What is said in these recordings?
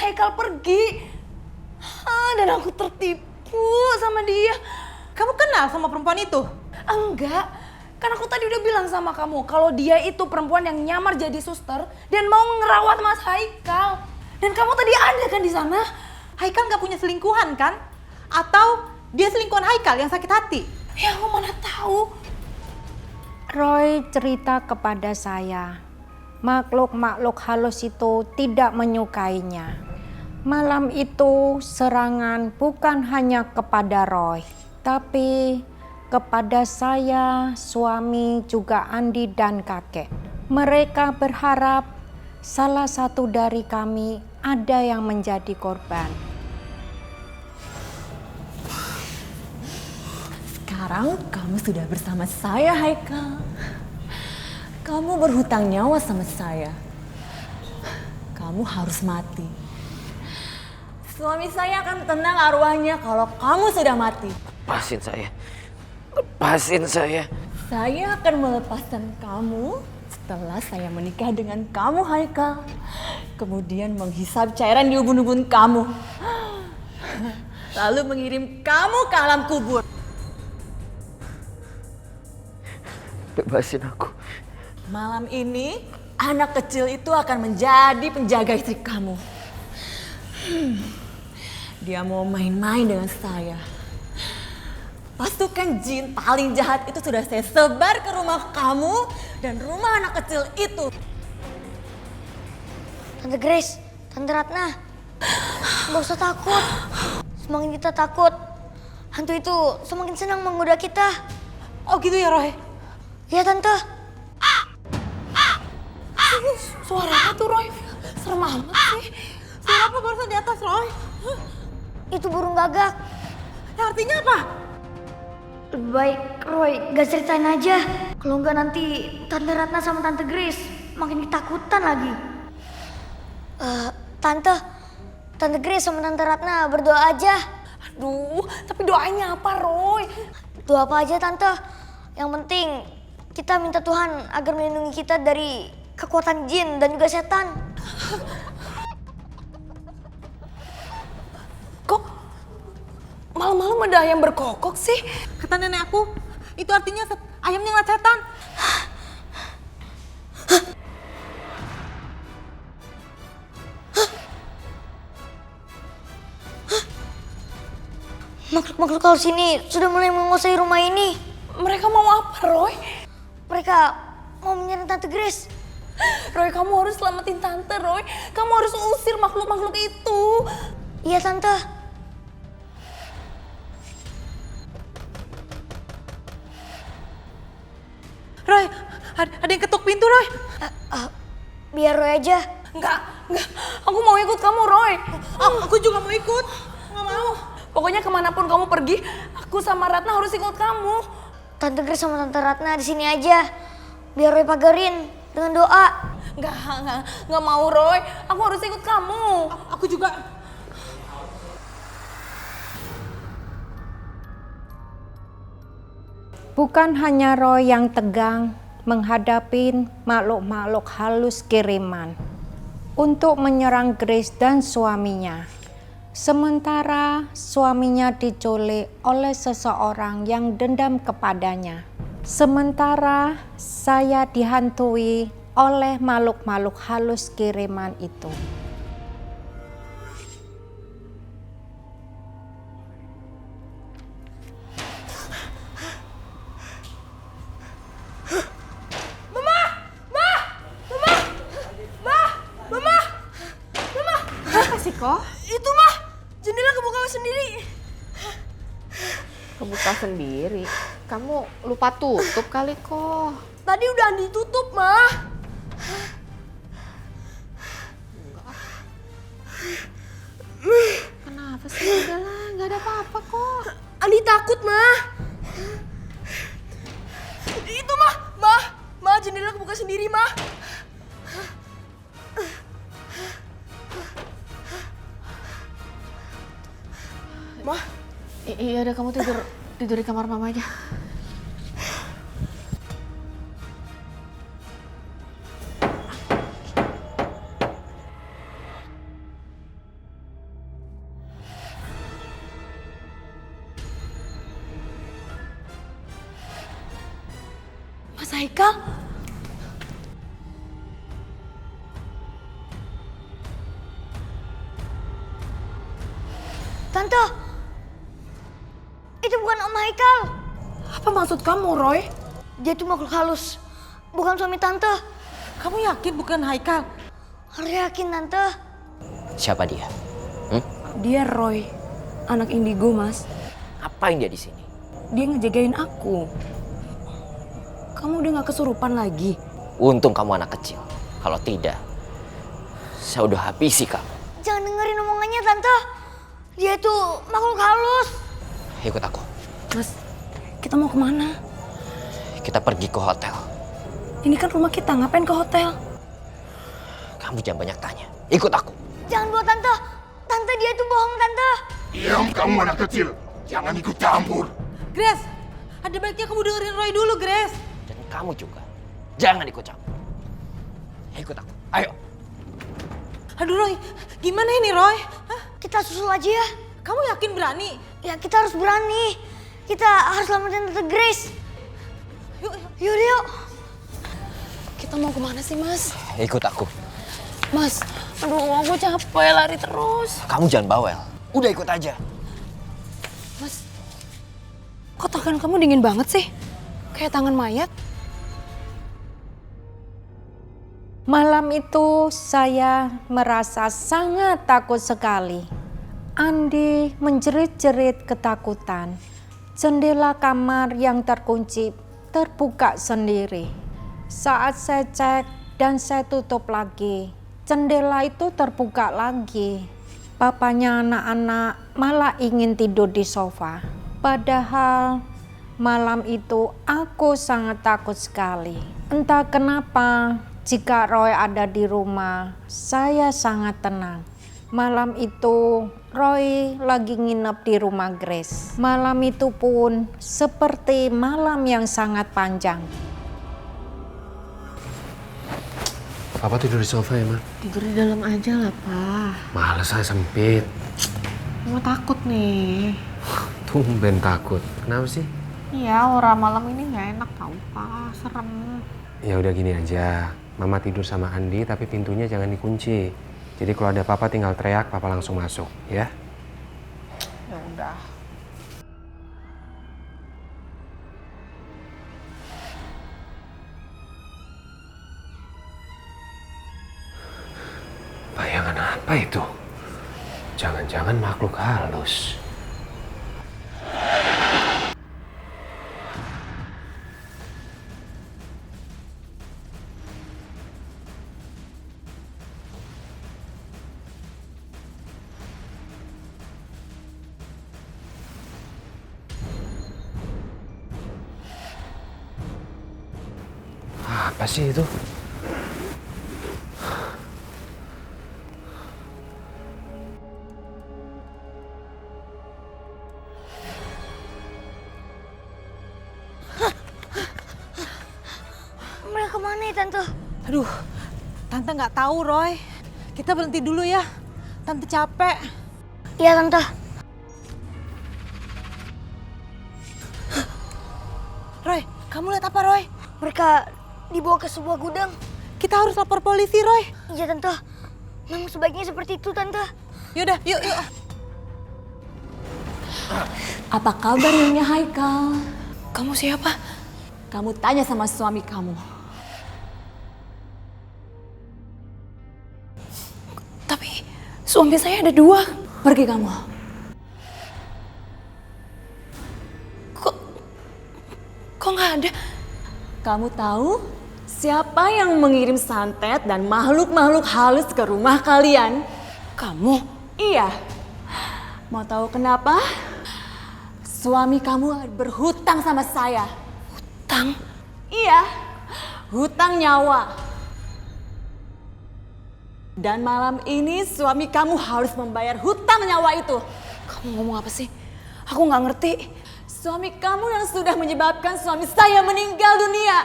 Haikal pergi. Dan aku tertipu sama dia. Kamu kenal sama perempuan itu? Enggak, kan aku tadi udah bilang sama kamu kalau dia itu perempuan yang nyamar jadi suster dan mau ngerawat Mas Haikal. Dan kamu tadi ada kan di sana? Haikal nggak punya selingkuhan kan? Atau dia selingkuhan Haikal yang sakit hati? Ya aku mana tahu. Roy cerita kepada saya, makhluk-makhluk halus itu tidak menyukainya. Malam itu serangan bukan hanya kepada Roy, tapi kepada saya, suami, juga Andi dan kakek. Mereka berharap salah satu dari kami ada yang menjadi korban. Sekarang kamu sudah bersama saya, Haikal. Kamu berhutang nyawa sama saya. Kamu harus mati. Suami saya akan tenang arwahnya kalau kamu sudah mati. Lepasin saya. Lepasin saya. Saya akan melepaskan kamu setelah saya menikah dengan kamu, Haikal. Kemudian menghisap cairan di ubun-ubun kamu. Lalu mengirim kamu ke alam kubur. Bebasin aku. Malam ini anak kecil itu akan menjadi penjaga istri kamu. Dia mau main-main dengan saya. Pasukan jin paling jahat itu sudah saya sebar ke rumah kamu dan rumah anak kecil itu. Tante Grace, Tante Ratna, gak usah takut. Semakin kita takut, hantu itu semakin senang menggoda kita. Oh gitu ya Roy? Iya Tante. Suara apa tuh Roy? Serem amat sih. Suara apa barusan di atas Roy? Itu burung gagak. Artinya apa? Lebih baik Roy gak ceritain aja. Kalau enggak nanti Tante Ratna sama Tante Grace makin ketakutan lagi. Tante Grace sama Tante Ratna berdoa aja. Aduh, tapi doanya apa Roy? Doa apa aja Tante. Yang penting kita minta Tuhan agar melindungi kita dari kekuatan jin dan juga setan. Kok malam-malam ada ayam berkokok sih? Kata nenek aku, itu artinya ayamnya ngeliat setan. Makhluk-makhluk halus ini sudah mulai menguasai rumah ini. Mereka mau apa Roy? Mereka mau menyerang Tante Grace. Roy, kamu harus selamatin Tante Roy. Kamu harus usir makhluk-makhluk itu. Iya Tante. Roy, ada yang ketuk pintu Roy. Biar Roy aja. Enggak. Aku mau ikut kamu Roy. Aku juga mau ikut. Nggak mau. Pokoknya kemanapun kamu pergi, aku sama Ratna harus ikut kamu. Tante Grace sama Tante Ratna di sini aja. Biar Roy pagarin dengan doa. Enggak mau Roy. Aku harus ikut kamu. Aku juga. Bukan hanya Roy yang tegang menghadapi makhluk-makhluk halus kiriman untuk menyerang Grace dan suaminya. Sementara suaminya diculik oleh seseorang yang dendam kepadanya. Sementara saya dihantui oleh makhluk-makhluk halus kiriman itu. Apa sih kok? Itu mah jendela kebuka sendiri. Kebuka sendiri. Kamu lupa tutup kali kok. Tadi udah ditutup mah. Kenapa sih? Udahlah, nggak ada apa-apa kok. Andi takut mah. Itu mah jendela kebuka sendiri mah. Mah, Iya udah, kamu tidur di kamar mama aja. Mas Haikal? Tante, itu bukan Om Haikal. Apa maksud kamu, Roy? Dia itu makhluk halus, bukan suami Tante. Kamu yakin bukan Haikal? Harus yakin Tante. Siapa dia? Dia Roy, anak indigo, Mas. Ngapain dia di sini? Dia ngejagain aku. Kamu udah gak kesurupan lagi? Untung kamu anak kecil. Kalau tidak, saya udah habisi kamu. Jangan dengerin omongannya Tante. Dia itu makhluk halus. Ikut aku. Mas, kita mau kemana? Kita pergi ke hotel. Ini kan rumah kita, ngapain ke hotel? Kamu jangan banyak tanya. Ikut aku. Jangan bawa Tante. Tante dia itu bohong Tante. Diam kamu anak kecil. Jangan ikut campur. Grace, ada baiknya kamu dengerin Roy dulu, Grace. Dan kamu juga. Jangan ikut campur. Ikut aku. Ayo. Aduh Roy, gimana ini Roy? Hah? Kita susul aja ya. Kamu yakin berani? Ya kita harus berani. Kita harus selamatin Tante Grace. Yuk, Yuk, yuk. Kita mau kemana sih, Mas? Ikut aku. Mas, aduh aku capek lari terus. Kamu jangan bawel. Udah ikut aja. Mas, kok tangan kamu dingin banget sih? Kayak tangan mayat. Malam itu saya merasa sangat takut sekali. Andi menjerit-jerit ketakutan. Jendela kamar yang terkunci terbuka sendiri. Saat saya cek dan saya tutup lagi, jendela itu terbuka lagi. Papanya anak-anak malah ingin tidur di sofa. Padahal malam itu aku sangat takut sekali. Entah kenapa, jika Roy ada di rumah, saya sangat tenang. Malam itu Roy lagi nginep di rumah Grace. Malam itu pun seperti malam yang sangat panjang. Papa tidur di sofa ya, Ma? Tidur di dalam aja lah, Pak. Males saya sempit. Mama takut nih. Tumben takut. Kenapa sih? Iya, aura malam ini nggak enak tau, Pak. Serem. Ya udah gini aja. Mama tidur sama Andi tapi pintunya jangan dikunci. Jadi kalau ada papa tinggal teriak, papa langsung masuk, ya? Ya udah. Bayangan apa itu? Jangan-jangan makhluk halus. Apa sih itu? Mereka kemana ya Tante? Aduh, Tante nggak tahu Roy. Kita berhenti dulu ya. Tante capek. Iya Tante. Roy, kamu lihat apa Roy? Mereka dibawa ke sebuah gudang. Kita harus lapor polisi Roy. Iya Tante. Memang sebaiknya seperti itu Tante. Yaudah, yuk, yuk. Apa kabar Nyonya Haikal? Kamu siapa? Kamu tanya sama suami kamu. Tapi suami saya ada 2. Pergi kamu. Kok nggak ada? Kamu tahu siapa yang mengirim santet dan makhluk-makhluk halus ke rumah kalian? Kamu? Iya. Mau tahu kenapa? Suami kamu berhutang sama saya. Hutang? Iya, hutang nyawa. Dan malam ini suami kamu harus membayar hutang nyawa itu. Kamu ngomong apa sih? Aku nggak ngerti. Suami kamu yang sudah menyebabkan suami saya meninggal dunia.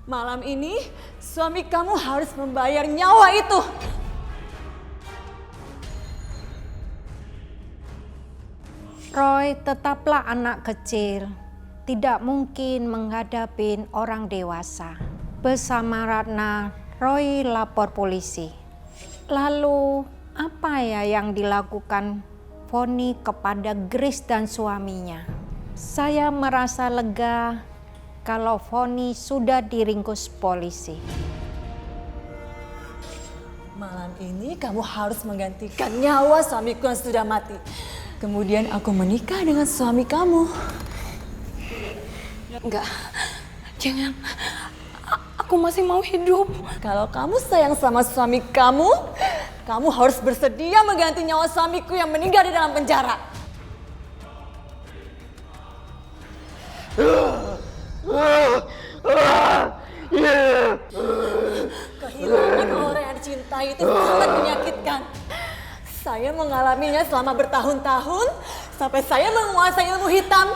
Malam ini suami kamu harus membayar nyawa itu. Roy tetaplah anak kecil. tidak mungkin menghadapi orang dewasa. Bersama Ratna, Roy lapor polisi. Lalu apa ya yang dilakukan Foni kepada Grace dan suaminya? Saya merasa lega kalau Foni sudah diringkus polisi. Malam ini kamu harus menggantikan nyawa suamiku yang sudah mati. Kemudian aku menikah dengan suami kamu. Enggak, jangan. Aku masih mau hidup. Kalau kamu sayang sama suami kamu, kamu harus bersedia mengganti nyawa suamiku yang meninggal di dalam penjara. Kehilangan orang yang dicintai itu sangat menyakitkan. Saya mengalaminya selama bertahun-tahun sampai saya menguasai ilmu hitam.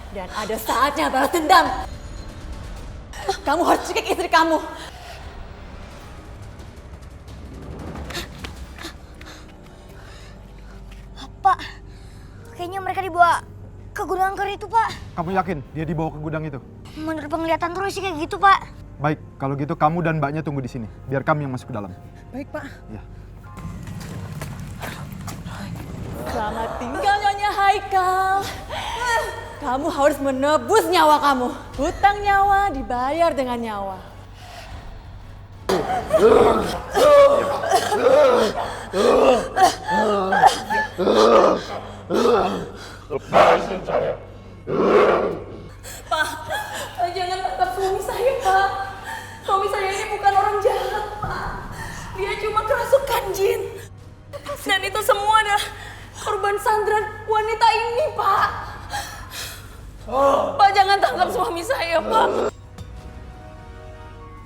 Dan ada saatnya balas dendam. Kamu harus cekik istri kamu. Pak, kayaknya mereka dibawa ke gudang angker itu, Pak. Kamu yakin dia dibawa ke gudang itu? Menurut penglihatan Roy sih kayak gitu, Pak. Baik, kalau gitu kamu dan mbaknya tunggu di sini. Biar kami yang masuk ke dalam. Baik, Pak. Ya. Selamat tinggal Nyonya Haikal. Kamu harus menebus nyawa kamu. Hutang nyawa dibayar dengan nyawa. Lepasin saya. Pak, jangan tangkap suami saya, Pak. Suami saya ini bukan orang jahat, Pak. Dia cuma kerasukan jin. Dan itu semua adalah korban sandran wanita ini, Pak. Pak, jangan tangkap suami saya, Pak.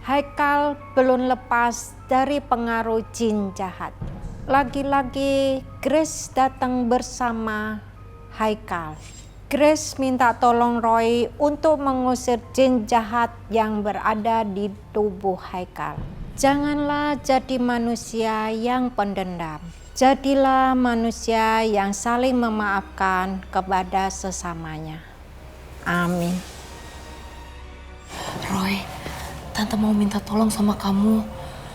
Haikal belum lepas dari pengaruh jin jahat. Lagi-lagi Grace datang bersama Haikal. Grace minta tolong Roy untuk mengusir jin jahat yang berada di tubuh Haikal. Janganlah jadi manusia yang pendendam. Jadilah manusia yang saling memaafkan kepada sesamanya. Amin. Roy, Tante mau minta tolong sama kamu.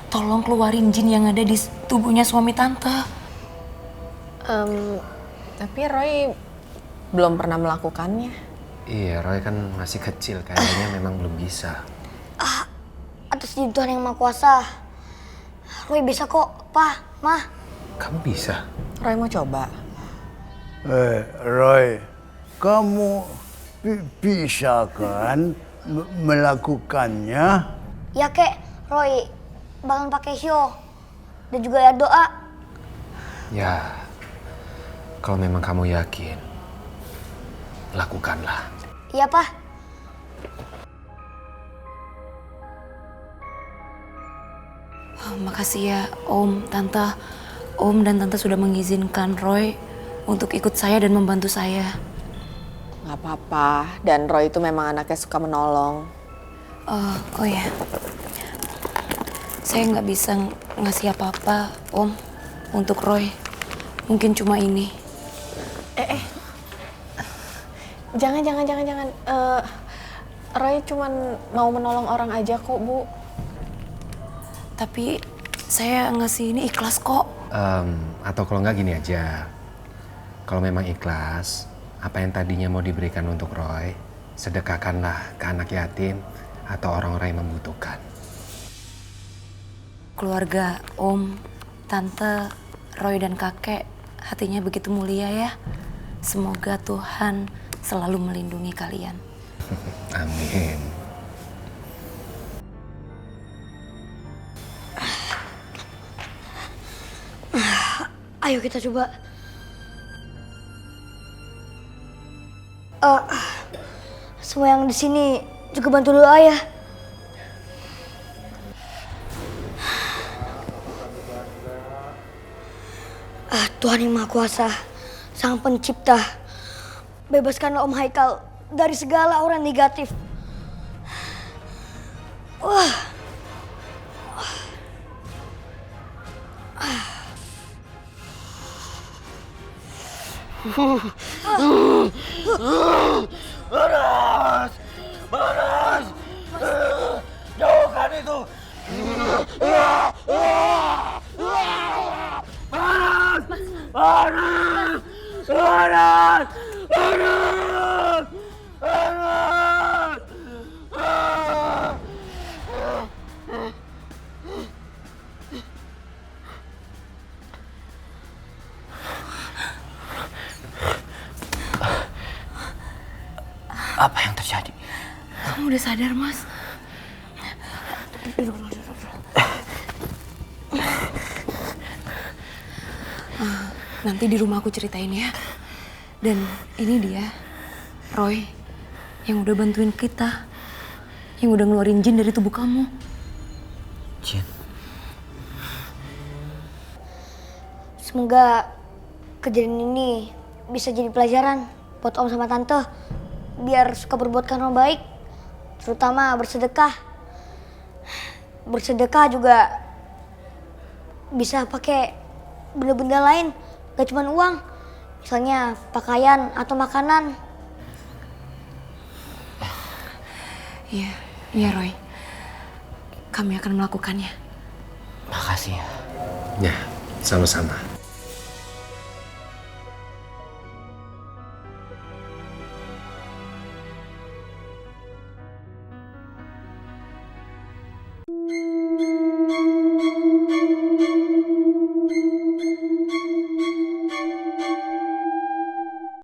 Tolong keluarin jin yang ada di tubuhnya suami Tante. Tapi Roy belum pernah melakukannya. Iya, Roy kan masih kecil, kayaknya memang belum bisa. Atas izin Tuhan yang Maha Kuasa. Roy bisa kok, Pak, Mah. Kamu bisa? Roy mau coba. Roy, kamu bisa kan melakukannya? Ya kek, Roy bakalan pakai show dan juga ya doa. Ya, kalau memang kamu yakin, lakukanlah. Iya, Pak. Makasih ya Om, Tante. Om dan Tante sudah mengizinkan Roy untuk ikut saya dan membantu saya. Gak apa-apa, dan Roy itu memang anaknya suka menolong. Oh ya, saya nggak bisa ngasih apa-apa Om untuk Roy. Mungkin cuma ini. Jangan. Roy cuman mau menolong orang aja kok, Bu. Tapi saya ngasih ini ikhlas kok. Atau kalau nggak gini aja, kalau memang ikhlas, apa yang tadinya mau diberikan untuk Roy, sedekahkanlah ke anak yatim atau orang-orang yang membutuhkan. Keluarga Om, Tante, Roy dan kakek hatinya begitu mulia ya. Semoga Tuhan selalu melindungi kalian. Amin. Ayo kita coba. Semua yang di sini juga bantu doa ya. Tuhan yang Maha Kuasa, Sang Pencipta, bebaskanlah Om Haikal dari segala aura negatif. Apa yang terjadi? Kamu udah sadar, Mas? Nanti di rumah aku ceritain ya. Dan ini dia, Roy, yang udah bantuin kita. Yang udah ngeluarin jin dari tubuh kamu. Jin? Semoga kejadian ini bisa jadi pelajaran buat Om sama Tante. Biar suka berbuat karena baik. Terutama bersedekah. Bersedekah juga bisa pakai benda-benda lain. Gak cuma uang. Misalnya pakaian atau makanan. Iya Roy. Kami akan melakukannya. Makasih ya. Ya, sama-sama.